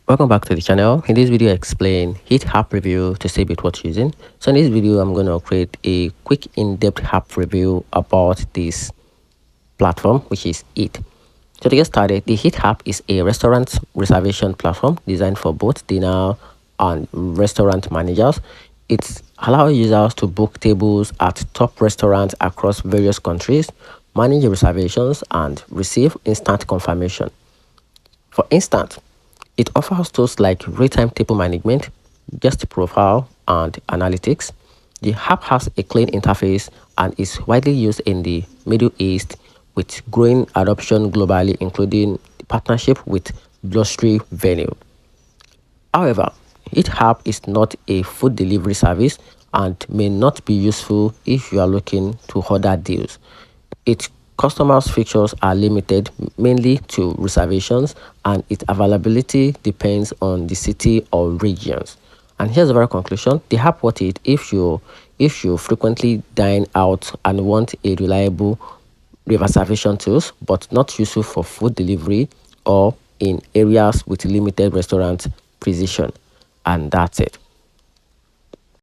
Welcome back to the channel. In this video I explain Heat app review to save it what using. So in this video I'm going to create a quick in-depth app review about this platform, which is Heat. So to get started, the Heat app is a restaurant reservation platform designed for both dinner and restaurant managers. It allows users to book tables at top restaurants across various countries, manage reservations, and receive instant confirmation. For instance, it offers tools like real-time table management, guest profile, and analytics. The app has a clean interface and is widely used in the Middle East with growing adoption globally, including partnership with luxury venue. However, each app is not a food delivery service and may not be useful if you are looking to order deals. Its customers' features are limited mainly to reservations, and its availability depends on the city or regions. And here's the very conclusion: the app worth it if you frequently dine out and want a reliable reservation tools, but not useful for food delivery or in areas with limited restaurant precision. And that's it.